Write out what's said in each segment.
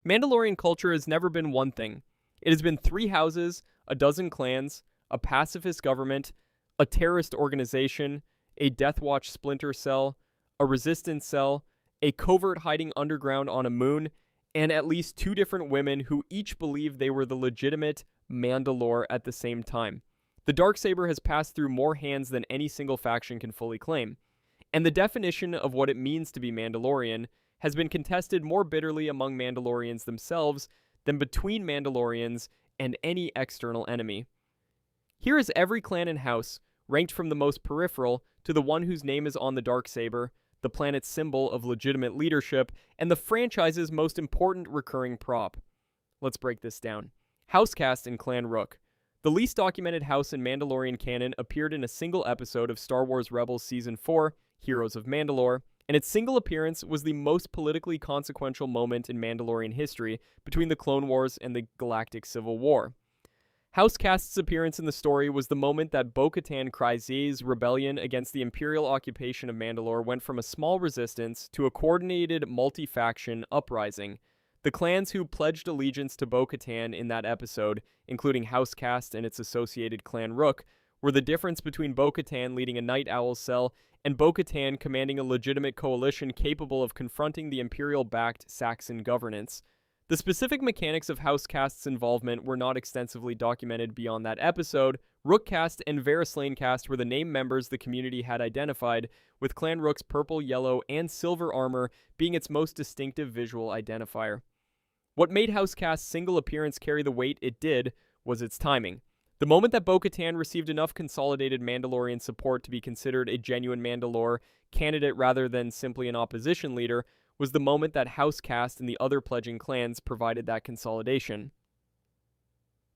Mandalorian culture has never been one thing. It has been 3 houses, a dozen clans, a pacifist government, a terrorist organization, a Death Watch splinter cell, a resistance cell, a covert hiding underground on a moon, and at least 2 different women who each believed they were the legitimate Mandalore at the same time. The Darksaber has passed through more hands than any single faction can fully claim, and the definition of what it means to be Mandalorian has been contested more bitterly among Mandalorians themselves than between Mandalorians and any external enemy. Here is every clan and house, ranked from the most peripheral to the one whose name is on the Darksaber, the planet's symbol of legitimate leadership, and the franchise's most important recurring prop. Let's break this down. Housecast in Clan Rook. The least documented house in Mandalorian canon appeared in a single episode of Star Wars Rebels Season 4, Heroes of Mandalore, and its single appearance was the most politically consequential moment in Mandalorian history between the Clone Wars and the Galactic Civil War. Housecast's appearance in the story was the moment that Bo-Katan Kryze's rebellion against the Imperial occupation of Mandalore went from a small resistance to a coordinated multi-faction uprising. The clans who pledged allegiance to Bo-Katan in that episode, including Housecast and its associated Clan Rook, were the difference between Bo-Katan leading a Night Owl cell and Bo-Katan commanding a legitimate coalition capable of confronting the Imperial-backed Saxon governance. The specific mechanics of Housecast's involvement were not extensively documented beyond that episode. Rookcast and Varislancast were the named members the community had identified, with Clan Rook's purple, yellow, and silver armor being its most distinctive visual identifier. What made Housecast's single appearance carry the weight it did was its timing. The moment that Bo-Katan received enough consolidated Mandalorian support to be considered a genuine Mandalore candidate rather than simply an opposition leader was the moment that Housecast and the other pledging clans provided that consolidation.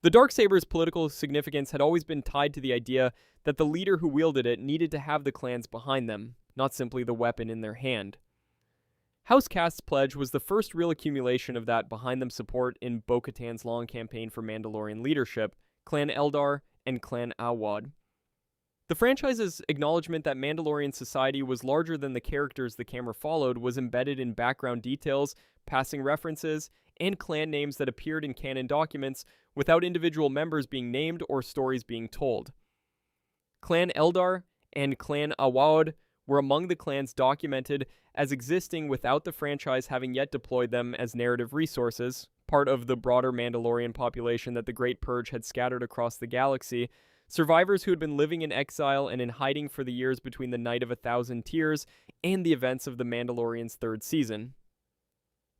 The Darksaber's political significance had always been tied to the idea that the leader who wielded it needed to have the clans behind them, not simply the weapon in their hand. Housecast's pledge was the first real accumulation of that behind-them support in Bo-Katan's long campaign for Mandalorian leadership, Clan Eldar and Clan Awad. The franchise's acknowledgement that Mandalorian society was larger than the characters the camera followed was embedded in background details, passing references, and clan names that appeared in canon documents without individual members being named or stories being told. Clan Eldar and Clan Awad were among the clans documented as existing without the franchise having yet deployed them as narrative resources, part of the broader Mandalorian population that the Great Purge had scattered across the galaxy, survivors who had been living in exile and in hiding for the years between the Night of 1,000 Tears and the events of The Mandalorian's 3rd season.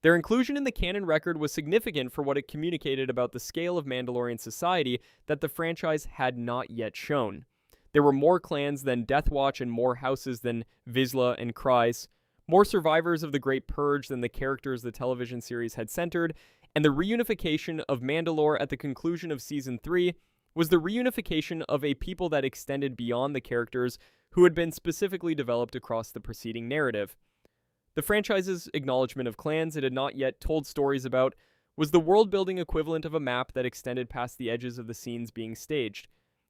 Their inclusion in the canon record was significant for what it communicated about the scale of Mandalorian society that the franchise had not yet shown. There were more clans than Death Watch and more houses than Vizsla and Kryze, more survivors of the Great Purge than the characters the television series had centered, and the reunification of Mandalore at the conclusion of Season 3 was the reunification of a people that extended beyond the characters who had been specifically developed across the preceding narrative. The franchise's acknowledgement of clans it had not yet told stories about was the world-building equivalent of a map that extended past the edges of the scenes being staged.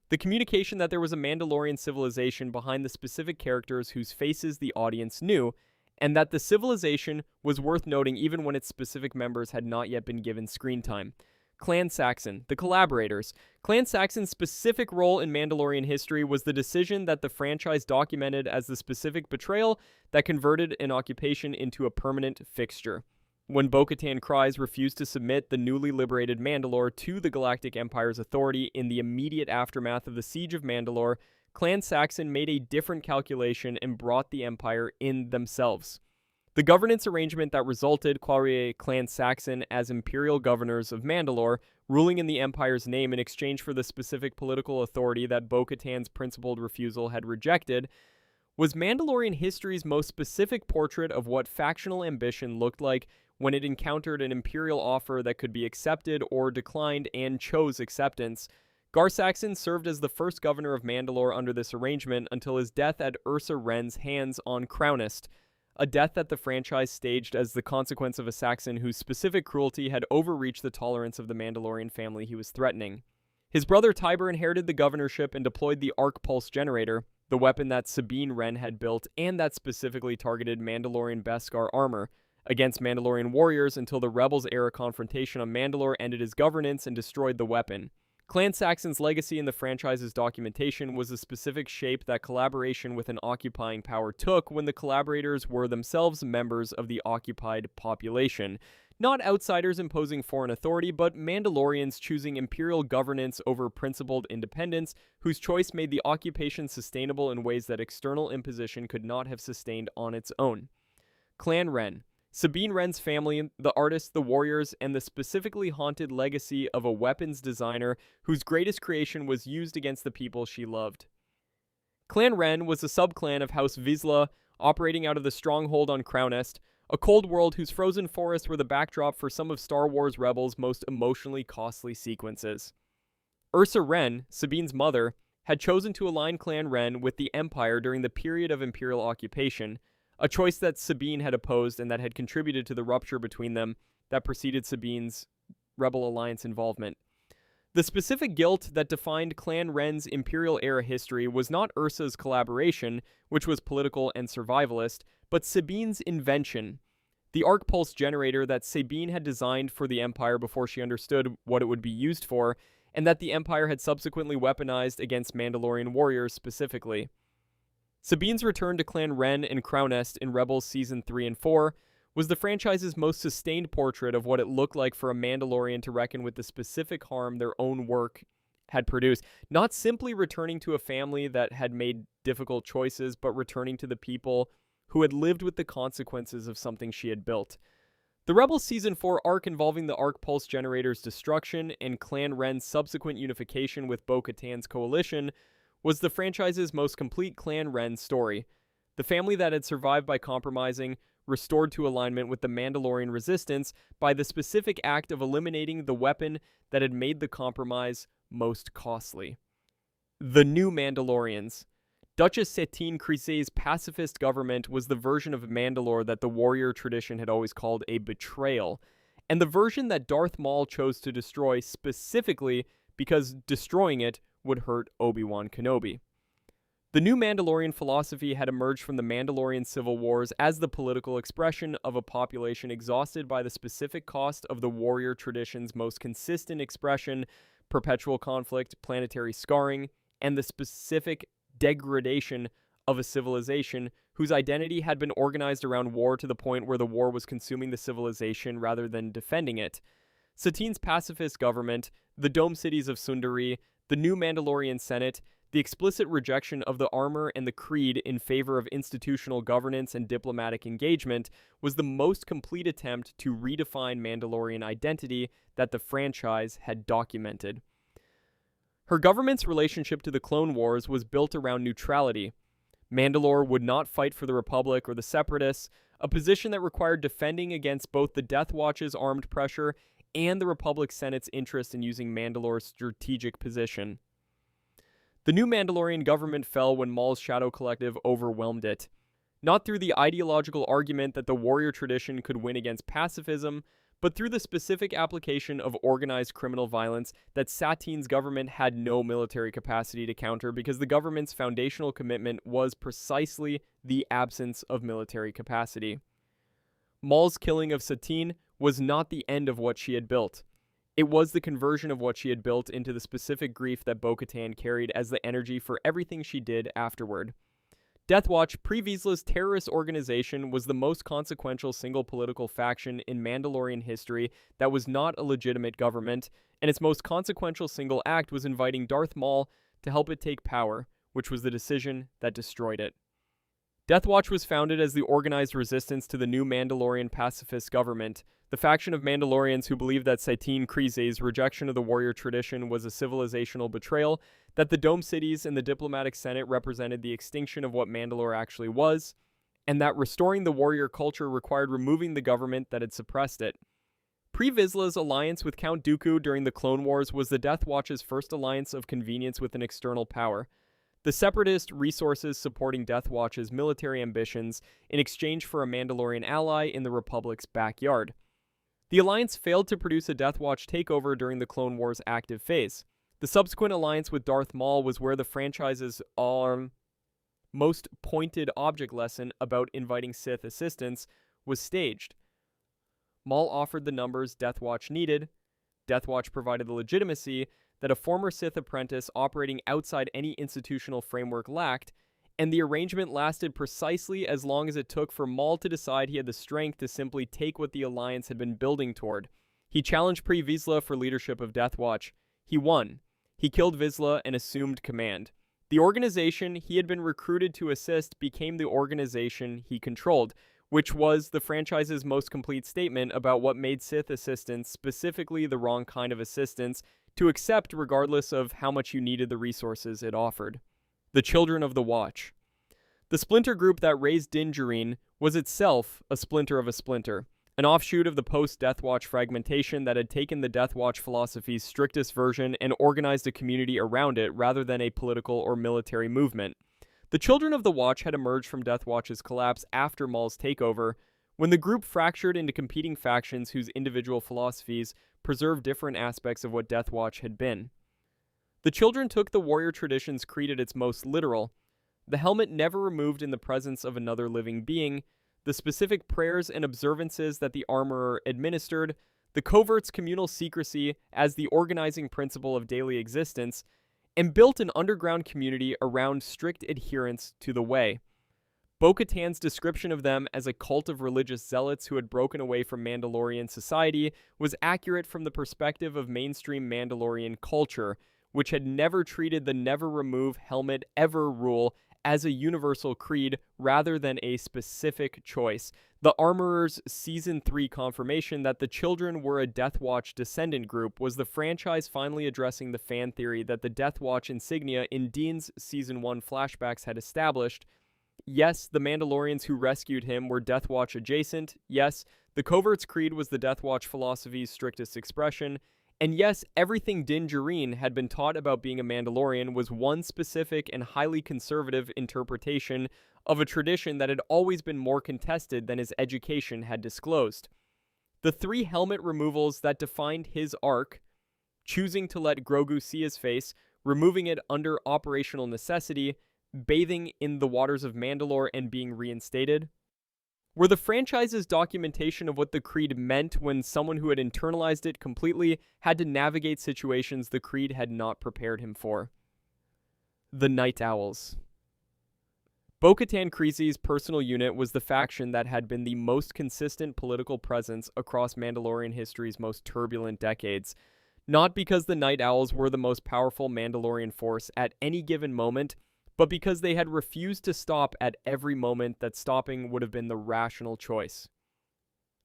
The communication that there was a Mandalorian civilization behind the specific characters whose faces the audience knew, and that the civilization was worth noting even when its specific members had not yet been given screen time. Clan Saxon, the collaborators. Clan Saxon's specific role in Mandalorian history was the decision that the franchise documented as the specific betrayal that converted an occupation into a permanent fixture. When Bo-Katan Kryze refused to submit the newly liberated Mandalore to the Galactic Empire's authority in the immediate aftermath of the Siege of Mandalore, Clan Saxon made a different calculation and brought the Empire in themselves. The governance arrangement that resulted qualified Clan Saxon as Imperial governors of Mandalore, ruling in the Empire's name in exchange for the specific political authority that Bo-Katan's principled refusal had rejected, was Mandalorian history's most specific portrait of what factional ambition looked like when it encountered an Imperial offer that could be accepted or declined and chose acceptance. Gar Saxon served as the first governor of Mandalore under this arrangement until his death at Ursa Wren's hands on Crownest, a death that the franchise staged as the consequence of a Saxon whose specific cruelty had overreached the tolerance of the Mandalorian family he was threatening. His brother Tiber inherited the governorship and deployed the Arc Pulse Generator, the weapon that Sabine Wren had built and that specifically targeted Mandalorian Beskar armor, against Mandalorian warriors until the Rebels-era confrontation on Mandalore ended his governance and destroyed the weapon. Clan Saxon's legacy in the franchise's documentation was the specific shape that collaboration with an occupying power took when the collaborators were themselves members of the occupied population. Not outsiders imposing foreign authority, but Mandalorians choosing imperial governance over principled independence, whose choice made the occupation sustainable in ways that external imposition could not have sustained on its own. Clan Wren. Sabine Wren's family, the artists, the warriors, and the specifically haunted legacy of a weapons designer whose greatest creation was used against the people she loved. Clan Wren was a subclan of House Vizsla, operating out of the stronghold on Crownest, a cold world whose frozen forests were the backdrop for some of Star Wars Rebels' most emotionally costly sequences. Ursa Wren, Sabine's mother, had chosen to align Clan Wren with the Empire during the period of Imperial occupation, a choice that Sabine had opposed and that had contributed to the rupture between them that preceded Sabine's Rebel Alliance involvement. The specific guilt that defined Clan Wren's Imperial-era history was not Ursa's collaboration, which was political and survivalist, but Sabine's invention, the arc pulse generator that Sabine had designed for the Empire before she understood what it would be used for, and that the Empire had subsequently weaponized against Mandalorian warriors specifically. Sabine's return to Clan Wren and Crownest in Rebels Season 3 and 4 was the franchise's most sustained portrait of what it looked like for a Mandalorian to reckon with the specific harm their own work had produced, not simply returning to a family that had made difficult choices, but returning to the people who had lived with the consequences of something she had built. The Rebels Season 4 arc involving the Arc Pulse Generator's destruction and Clan Wren's subsequent unification with Bo-Katan's coalition was the franchise's most complete Clan Wren story. The family that had survived by compromising, restored to alignment with the Mandalorian resistance by the specific act of eliminating the weapon that had made the compromise most costly. The New Mandalorians. Duchess Satine Kryze's pacifist government was the version of Mandalore that the warrior tradition had always called a betrayal, and the version that Darth Maul chose to destroy specifically because destroying it would hurt Obi-Wan Kenobi. The new Mandalorian philosophy had emerged from the Mandalorian civil wars as the political expression of a population exhausted by the specific cost of the warrior tradition's most consistent expression, perpetual conflict, planetary scarring, and the specific degradation of a civilization whose identity had been organized around war to the point where the war was consuming the civilization rather than defending it. Satine's pacifist government, the dome cities of Sundari, the new Mandalorian Senate, the explicit rejection of the armor and the creed in favor of institutional governance and diplomatic engagement was the most complete attempt to redefine Mandalorian identity that the franchise had documented. Her government's relationship to the Clone Wars was built around neutrality. Mandalore would not fight for the Republic or the Separatists, a position that required defending against both the Death Watch's armed pressure and the Republic Senate's interest in using Mandalore's strategic position. The new Mandalorian government fell when Maul's Shadow Collective overwhelmed it, not through the ideological argument that the warrior tradition could win against pacifism, but through the specific application of organized criminal violence that Satine's government had no military capacity to counter because the government's foundational commitment was precisely the absence of military capacity. Maul's killing of Satine was not the end of what she had built. It was the conversion of what she had built into the specific grief that Bo-Katan carried as the energy for everything she did afterward. Death Watch, Pre-Vizsla's terrorist organization, was the most consequential single political faction in Mandalorian history that was not a legitimate government, and its most consequential single act was inviting Darth Maul to help it take power, which was the decision that destroyed it. Death Watch was founded as the organized resistance to the new Mandalorian pacifist government, the faction of Mandalorians who believed that Satine Kryze's rejection of the warrior tradition was a civilizational betrayal, that the Dome Cities and the Diplomatic Senate represented the extinction of what Mandalore actually was, and that restoring the warrior culture required removing the government that had suppressed it. Pre-Vizsla's alliance with Count Dooku during the Clone Wars was the Death Watch's first alliance of convenience with an external power. The Separatist resources supporting Death Watch's military ambitions in exchange for a Mandalorian ally in the Republic's backyard. The alliance failed to produce a Death Watch takeover during the Clone Wars active phase. The subsequent alliance with Darth Maul was where the franchise's most pointed object lesson about inviting Sith assistance was staged. Maul offered the numbers Death Watch needed. Death Watch provided the legitimacy that a former Sith apprentice operating outside any institutional framework lacked, and the arrangement lasted precisely as long as it took for Maul to decide he had the strength to simply take what the Alliance had been building toward. He challenged Pre Vizsla for leadership of Death Watch. He won. He killed Vizsla and assumed command. The organization he had been recruited to assist became the organization he controlled, which was the franchise's most complete statement about what made Sith assistance, specifically the wrong kind of assistance, to accept regardless of how much you needed the resources it offered. The Children of the Watch. The splinter group that raised Din Djarin was itself a splinter of a splinter, an offshoot of the post-Death Watch fragmentation that had taken the Death Watch philosophy's strictest version and organized a community around it rather than a political or military movement. The Children of the Watch had emerged from Death Watch's collapse after Maul's takeover, when the group fractured into competing factions whose individual philosophies preserved different aspects of what Death Watch had been. The Children took the warrior tradition's creed at its most literal. The helmet never removed in the presence of another living being, the specific prayers and observances that the armorer administered, the covert's communal secrecy as the organizing principle of daily existence, and built an underground community around strict adherence to the way. Bo-Katan's description of them as a cult of religious zealots who had broken away from Mandalorian society was accurate from the perspective of mainstream Mandalorian culture, which had never treated the never remove helmet ever rule as a universal creed rather than a specific choice. The Armorer's Season 3 confirmation that the Children were a Death Watch descendant group was the franchise finally addressing the fan theory that the Death Watch insignia in Din's Season 1 flashbacks had established. Yes, the Mandalorians who rescued him were Death Watch adjacent. Yes, the Covert's creed was the Death Watch philosophy's strictest expression. And yes, everything Din Djarin had been taught about being a Mandalorian was one specific and highly conservative interpretation of a tradition that had always been more contested than his education had disclosed. The 3 helmet removals that defined his arc, choosing to let Grogu see his face, removing it under operational necessity, bathing in the waters of Mandalore and being reinstated, were the franchise's documentation of what the creed meant when someone who had internalized it completely had to navigate situations the creed had not prepared him for. The Night Owls. Bo-Katan Kryze's personal unit was the faction that had been the most consistent political presence across Mandalorian history's most turbulent decades, not because the Night Owls were the most powerful Mandalorian force at any given moment, but because they had refused to stop at every moment that stopping would have been the rational choice.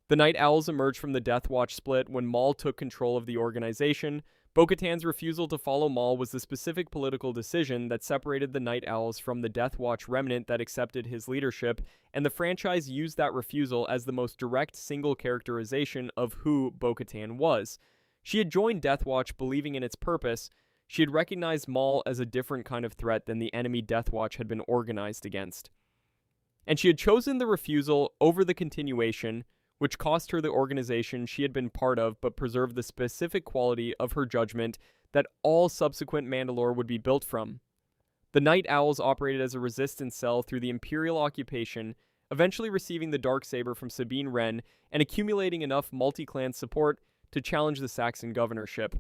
The Night Owls emerged from the Death Watch split when Maul took control of the organization. Bo-Katan's refusal to follow Maul was the specific political decision that separated the Night Owls from the Death Watch remnant that accepted his leadership, and the franchise used that refusal as the most direct single characterization of who Bo-Katan was. She had joined Death Watch believing in its purpose. She had recognized Maul as a different kind of threat than the enemy Death Watch had been organized against. And she had chosen the refusal over the continuation, which cost her the organization she had been part of but preserved the specific quality of her judgment that all subsequent Mandalore would be built from. The Night Owls operated as a resistance cell through the Imperial occupation, eventually receiving the Darksaber from Sabine Wren and accumulating enough multi-clan support to challenge the Saxon governorship.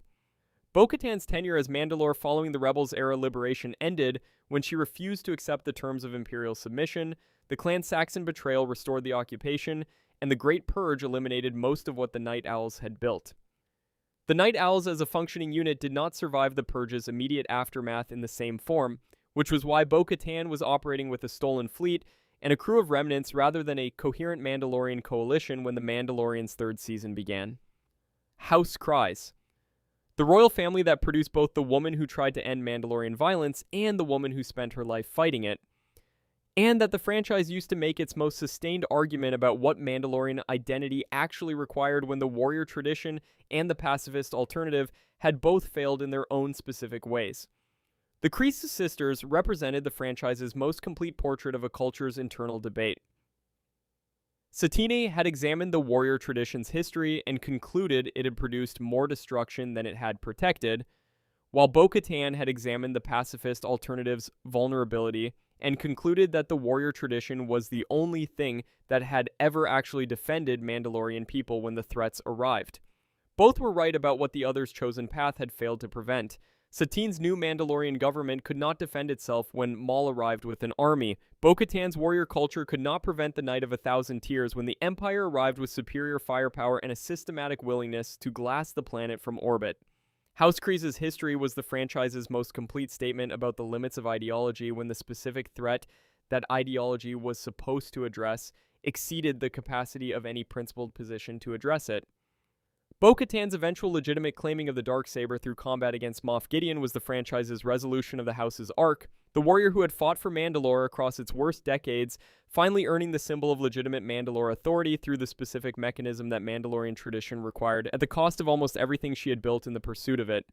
Bo-Katan's tenure as Mandalore following the Rebels-era liberation ended when she refused to accept the terms of Imperial submission, the Clan Saxon betrayal restored the occupation, and the Great Purge eliminated most of what the Night Owls had built. The Night Owls as a functioning unit did not survive the Purge's immediate aftermath in the same form, which was why Bo-Katan was operating with a stolen fleet and a crew of remnants rather than a coherent Mandalorian coalition when the Mandalorian's 3rd season began. House Kryze. The royal family that produced both the woman who tried to end Mandalorian violence and the woman who spent her life fighting it, and that the franchise used to make its most sustained argument about what Mandalorian identity actually required when the warrior tradition and the pacifist alternative had both failed in their own specific ways. The Kryze sisters represented the franchise's most complete portrait of a culture's internal debate. Satine had examined the warrior tradition's history and concluded it had produced more destruction than it had protected, while Bo-Katan had examined the pacifist alternative's vulnerability and concluded that the warrior tradition was the only thing that had ever actually defended Mandalorian people when the threats arrived. Both were right about what the other's chosen path had failed to prevent. Satine's new Mandalorian government could not defend itself when Maul arrived with an army. Bo-Katan's warrior culture could not prevent the Night of 1,000 Tears when the Empire arrived with superior firepower and a systematic willingness to glass the planet from orbit. House Kryze's history was the franchise's most complete statement about the limits of ideology when the specific threat that ideology was supposed to address exceeded the capacity of any principled position to address it. Bo-Katan's eventual legitimate claiming of the Darksaber through combat against Moff Gideon was the franchise's resolution of the House's arc, the warrior who had fought for Mandalore across its worst decades, finally earning the symbol of legitimate Mandalore authority through the specific mechanism that Mandalorian tradition required at the cost of almost everything she had built in the pursuit of it.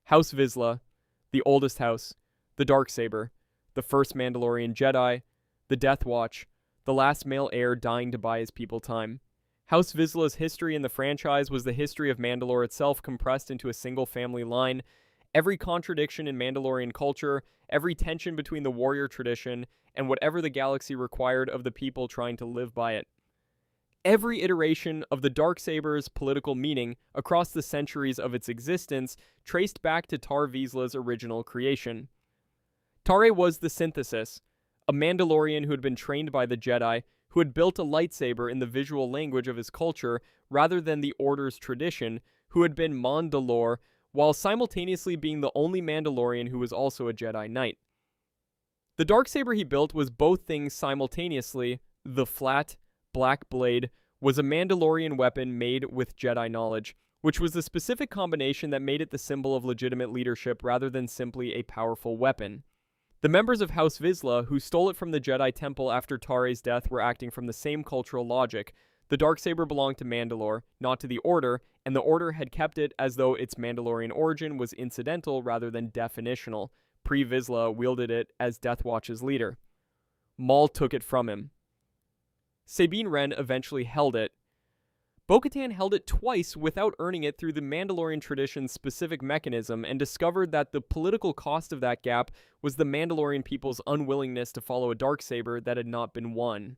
House Vizsla, the oldest house, the Darksaber, the first Mandalorian Jedi, the Death Watch, the last male heir dying to buy his people time. House Vizsla's history in the franchise was the history of Mandalore itself compressed into a single family line. Every contradiction in Mandalorian culture, every tension between the warrior tradition, and whatever the galaxy required of the people trying to live by it. Every iteration of the Darksaber's political meaning across the centuries of its existence traced back to Tar Vizsla's original creation. Tare was the synthesis, a Mandalorian who had been trained by the Jedi, who had built a lightsaber in the visual language of his culture rather than the Order's tradition, who had been Mandalore, while simultaneously being the only Mandalorian who was also a Jedi Knight. The Darksaber he built was both things simultaneously. The flat, black blade was a Mandalorian weapon made with Jedi knowledge, which was the specific combination that made it the symbol of legitimate leadership rather than simply a powerful weapon. The members of House Vizsla, who stole it from the Jedi Temple after Tare's death, were acting from the same cultural logic. The Darksaber belonged to Mandalore, not to the Order, and the Order had kept it as though its Mandalorian origin was incidental rather than definitional. Pre-Vizsla wielded it as Death Watch's leader. Maul took it from him. Sabine Wren eventually held it. Bo-Katan held it twice without earning it through the Mandalorian tradition's specific mechanism and discovered that the political cost of that gap was the Mandalorian people's unwillingness to follow a Darksaber that had not been won.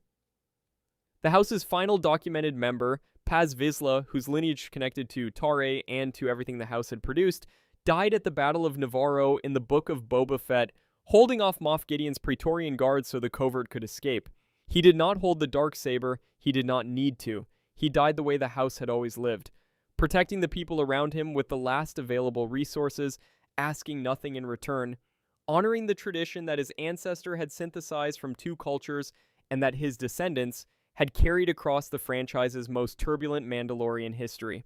The House's final documented member, Paz Vizsla, whose lineage connected to Tare and to everything the House had produced, died at the Battle of Navarro in the Book of Boba Fett, holding off Moff Gideon's Praetorian Guard so the covert could escape. He did not hold the Darksaber, he did not need to. He died the way the House had always lived, protecting the people around him with the last available resources, asking nothing in return, honoring the tradition that his ancestor had synthesized from two cultures and that his descendants had carried across the franchise's most turbulent Mandalorian history.